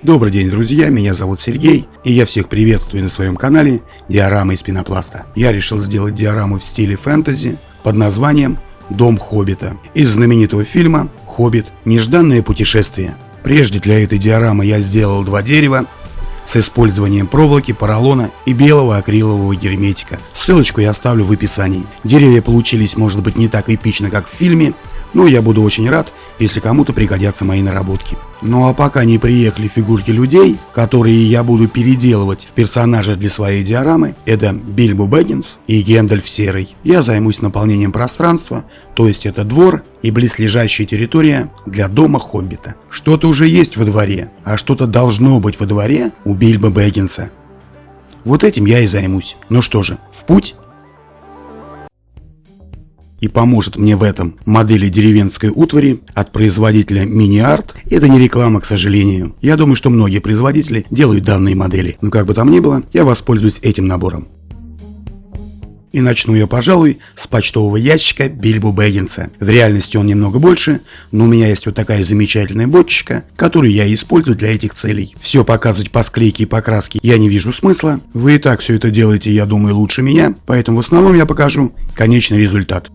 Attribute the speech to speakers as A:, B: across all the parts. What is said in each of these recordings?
A: Добрый день, друзья, меня зовут Сергей, и я всех приветствую на своем канале «Диорамы из пенопласта». Я решил сделать диораму в стиле фэнтези под названием «Дом Хоббита» из знаменитого фильма «Хоббит. Нежданное путешествие». Прежде для этой диорамы я сделал два дерева с использованием проволоки, поролона и белого акрилового герметика. Ссылочку я оставлю в описании. Деревья получились, может быть, не так эпично, как в фильме, но я буду очень рад, если кому-то пригодятся мои наработки. Ну а пока не приехали фигурки людей, которые я буду переделывать в персонажа для своей диорамы, это Бильбо Бэггинс и Гэндальф Серый, я займусь наполнением пространства, то есть это двор и близлежащая территория для дома Хоббита. Что-то уже есть во дворе, а что-то должно быть во дворе у Бильбо Бэггинса. Вот этим я и займусь. Ну что же, в путь? И поможет мне в этом модели деревенской утвари от производителя Mini-Art. Это не реклама, к сожалению. Я думаю, что многие производители делают данные модели. Но как бы там ни было, я воспользуюсь этим набором. И начну я, пожалуй, с почтового ящика Бильбо Бэггинса. В реальности он немного больше, но у меня есть вот такая замечательная бочечка, которую я использую для этих целей. Все показывать по склейке и покраске я не вижу смысла. Вы и так все это делаете, я думаю, лучше меня, поэтому в основном я покажу конечный результат.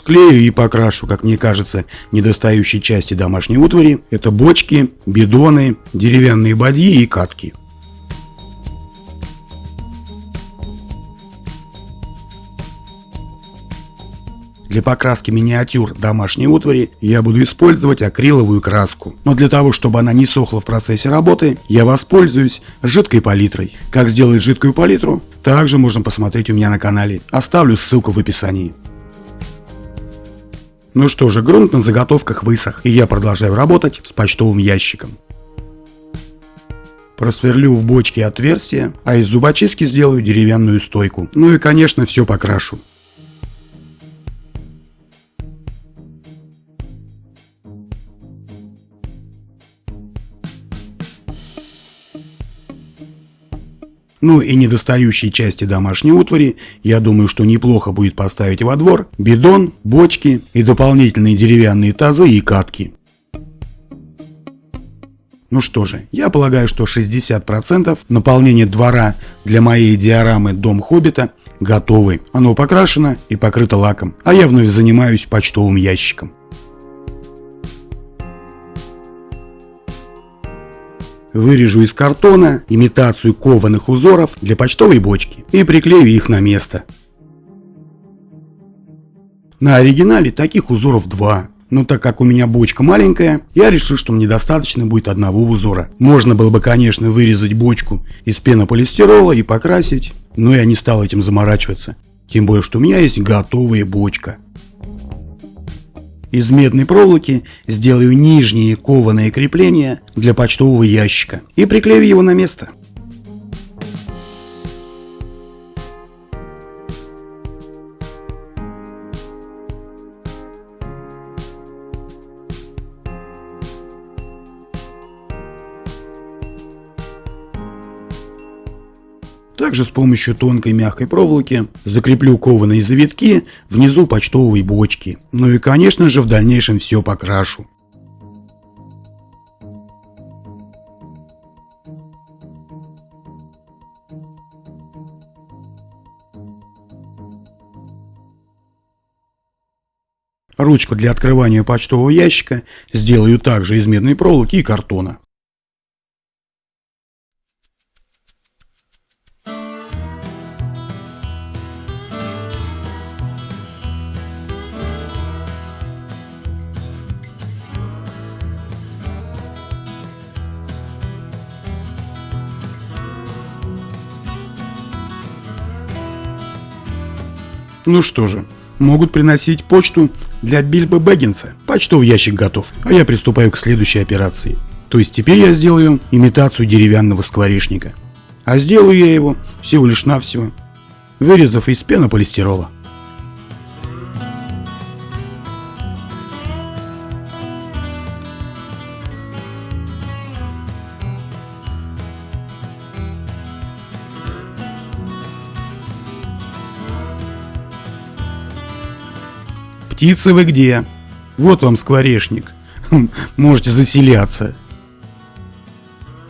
A: Склею и покрашу, как мне кажется, недостающие части домашней утвари. Это бочки, бидоны, деревянные бадьи и катки. Для покраски миниатюр домашней утвари я буду использовать акриловую краску. Но для того, чтобы она не сохла в процессе работы, я воспользуюсь жидкой палитрой. Как сделать жидкую палитру, также можно посмотреть у меня на канале. Оставлю ссылку в описании. Ну что же, грунт на заготовках высох, и я продолжаю работать с почтовым ящиком. Просверлю в бочке отверстие, а из зубочистки сделаю деревянную стойку. Ну и, конечно, все покрашу. Ну и недостающие части домашней утвари, я думаю, что неплохо будет поставить во двор бидон, бочки и дополнительные деревянные тазы и катки. Ну что же, я полагаю, что 60% наполнения двора для моей диорамы «Дом Хоббита» готовы. Оно покрашено и покрыто лаком, а я вновь занимаюсь почтовым ящиком. Вырежу из картона имитацию кованых узоров для почтовой бочки и приклею их на место. На оригинале таких узоров два, но так как у меня бочка маленькая, я решил, что мне достаточно будет одного узора. Можно было бы, конечно, вырезать бочку из пенополистирола и покрасить, но я не стал этим заморачиваться. Тем более, что у меня есть готовая бочка. Из медной проволоки сделаю нижние кованые крепления для почтового ящика и приклею его на место. Также с помощью тонкой мягкой проволоки закреплю кованые завитки внизу почтовой бочки. Ну и, конечно же, в дальнейшем все покрашу. Ручку для открывания почтового ящика сделаю также из медной проволоки и картона. Ну что же, могут приносить почту для Бильбо Бэггинса. Почтовый ящик готов, а я приступаю к следующей операции. То есть теперь я сделаю имитацию деревянного скворечника. А сделаю я его всего лишь навсего, вырезав из пенополистирола. птицы вы где? Вот вам скворечник. Можете заселяться.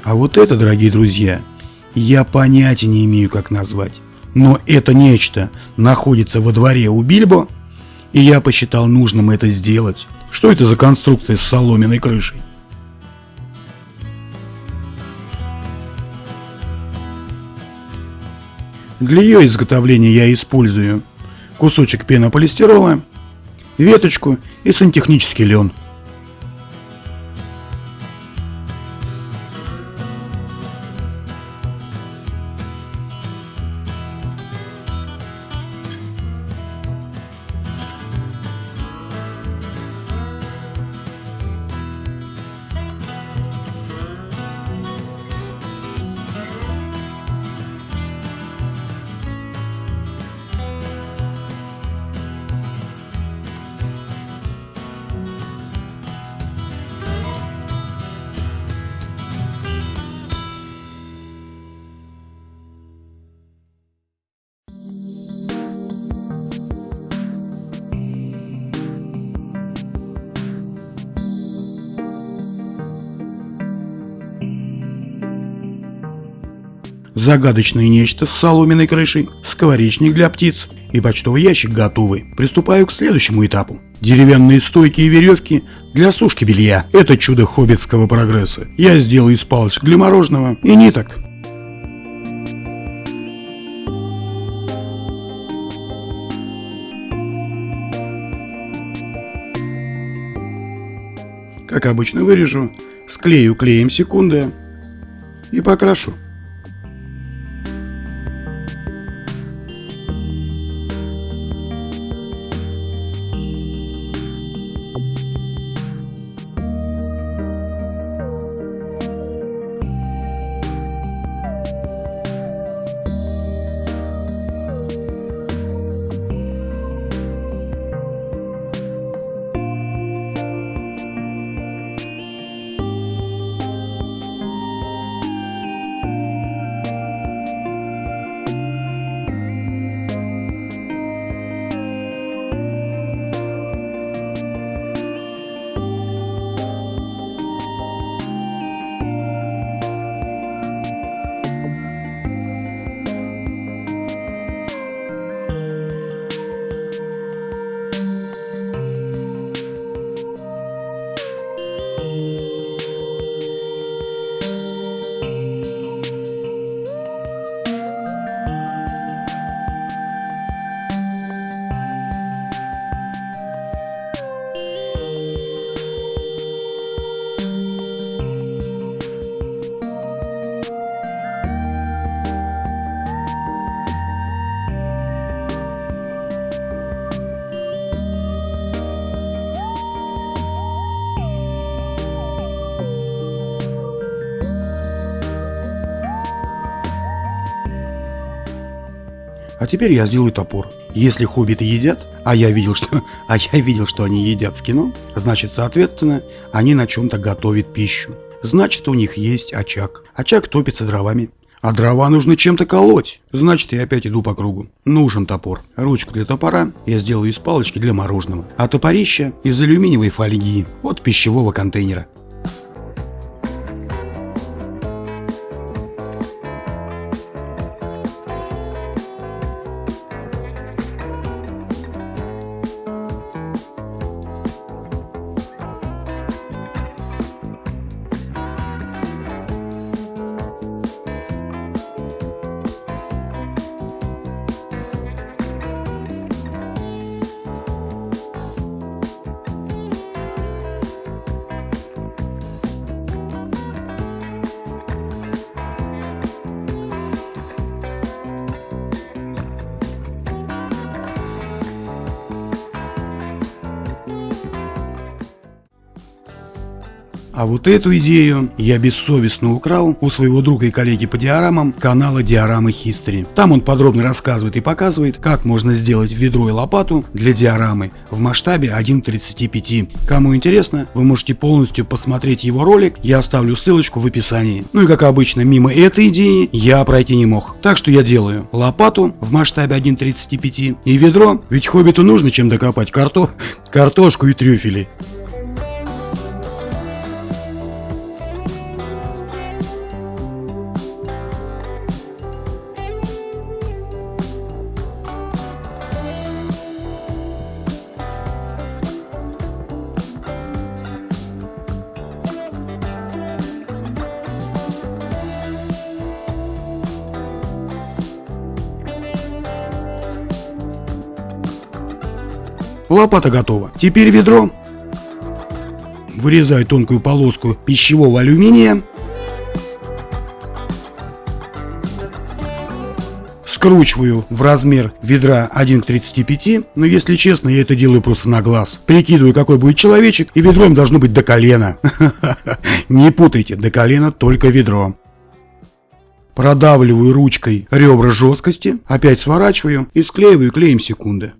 A: А вот это, дорогие друзья, я понятия не имею, как назвать. Но это нечто находится во дворе у Бильбо, и я посчитал нужным это сделать. Что это за конструкция с соломенной крышей? Для ее изготовления я использую кусочек пенополистирола, веточку и сантехнический лен. Загадочное нечто с соломенной крышей, скворечник для птиц и почтовый ящик готовы. Приступаю к следующему этапу. Деревянные стойки и веревки для сушки белья. Это чудо хоббитского прогресса. Я сделаю из палочек для мороженого и ниток. Как обычно вырежу, склею клеем секунды и покрашу. А теперь я сделаю топор. Если хоббиты едят, а я видел, что они едят в кино, значит, соответственно, они на чем-то готовят пищу. Значит, у них есть очаг. Очаг топится дровами. А дрова нужно чем-то колоть. Значит, я опять иду по кругу. Нужен топор. Ручку для топора я сделаю из палочки для мороженого. А топорище из алюминиевой фольги от пищевого контейнера. А вот эту идею я бессовестно украл у своего друга и коллеги по диорамам канала Диорамы History. Там он подробно рассказывает и показывает, как можно сделать ведро и лопату для диорамы в масштабе 1:35. Кому интересно, вы можете полностью посмотреть его ролик, я оставлю ссылочку в описании. Ну и как обычно, мимо этой идеи я пройти не мог. Так что я делаю лопату в масштабе 1:35 и ведро, ведь хоббиту нужно чем докопать картошку и трюфели. Лопата готова. Теперь ведро. Вырезаю тонкую полоску пищевого алюминия. Скручиваю в размер ведра 1:35, но если честно, я это делаю просто на глаз. Прикидываю, какой будет человечек, и ведро им должно быть до колена. Не путайте, до колена только ведро. Продавливаю ручкой ребра жесткости, опять сворачиваю и склеиваю клеем секунды.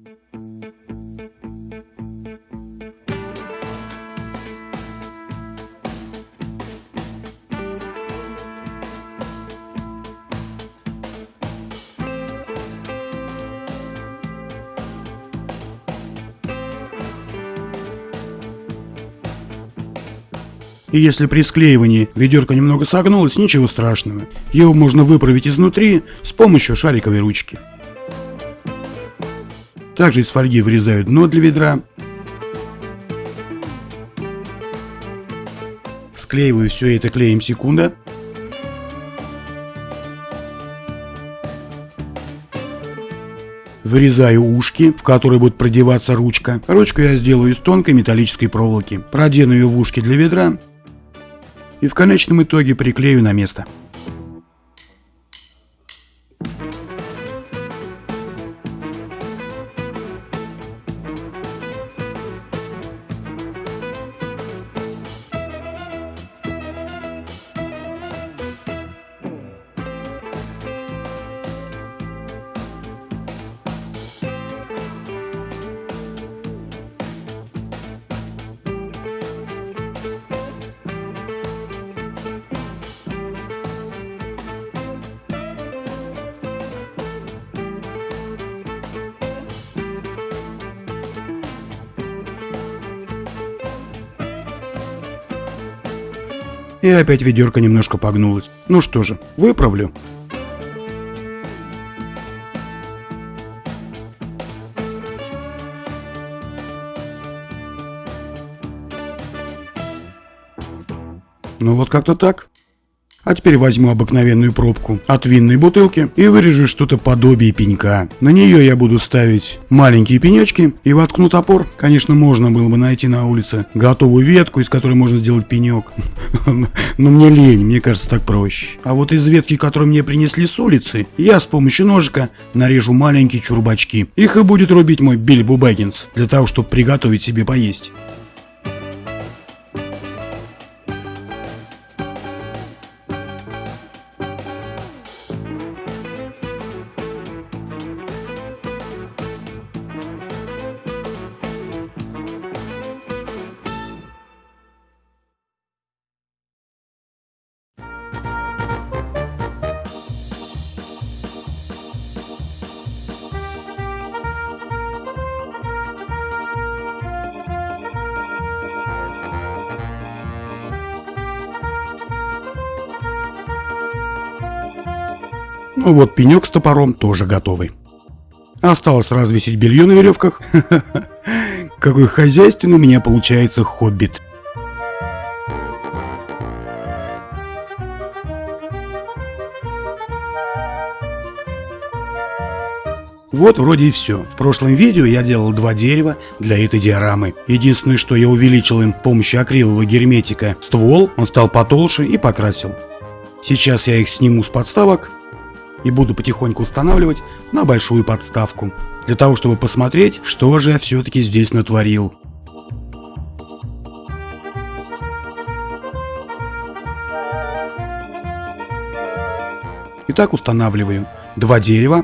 A: И если при склеивании ведерко немного согнулось, ничего страшного. Его можно выправить изнутри с помощью шариковой ручки. Также из фольги вырезаю дно для ведра. Склеиваю все это клеем секунда. Вырезаю ушки, в которые будет продеваться ручка. Ручку я сделаю из тонкой металлической проволоки. Продену ее в ушки для ведра. И в конечном итоге приклею на место. И опять ведерко немножко погнулось. Ну что же, выправлю. Ну вот как-то так. А теперь возьму обыкновенную пробку от винной бутылки и вырежу что-то подобие пенька. На нее я буду ставить маленькие пенечки и воткну топор. Конечно, можно было бы найти на улице готовую ветку, из которой можно сделать пенек. Но мне лень, мне кажется, так проще. А вот из ветки, которую мне принесли с улицы, я с помощью ножика нарежу маленькие чурбачки. Их и будет рубить мой Бильбо Бэггинс, для того, чтобы приготовить себе поесть. Ну вот пенек с топором тоже готовый. Осталось развесить белье на веревках. Какой хозяйственный у меня получается хоббит. Вот вроде и все. В прошлом видео я делал 2 дерева для этой диорамы. Единственное, что я увеличил им с помощью акрилового герметика ствол, он стал потолще и покрасил. Сейчас я их сниму с подставок и буду потихоньку устанавливать на большую подставку, для того, чтобы посмотреть, что же я все-таки здесь натворил. Итак, устанавливаю 2 дерева.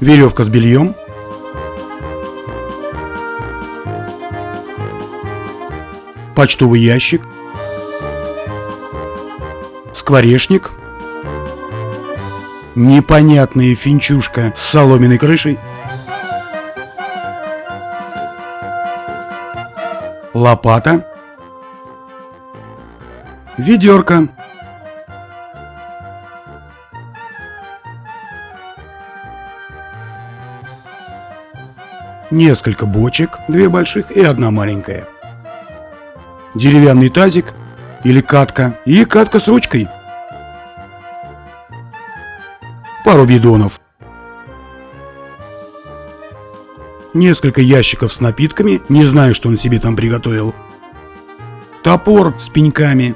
A: Веревка с бельем. Почтовый ящик. Скворечник. Непонятная финчушка с соломенной крышей. Лопата. Ведерко. Несколько бочек, 2 больших и 1 маленькая. Деревянный тазик или катка и катка с ручкой. Пару бидонов. Несколько ящиков с напитками, не знаю, что он себе там приготовил. Топор с пеньками.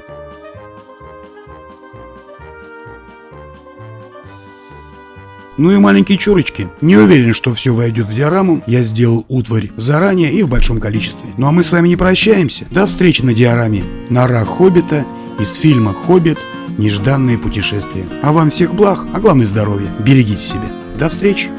A: Ну и маленькие чурочки. Не уверен, что все войдет в диораму. Я сделал утварь заранее и в большом количестве. Ну а мы с вами не прощаемся. До встречи на диораме. Нора Хоббита из фильма «Хоббит. Нежданные путешествия». А вам всех благ, а главное здоровья. Берегите себя. До встречи.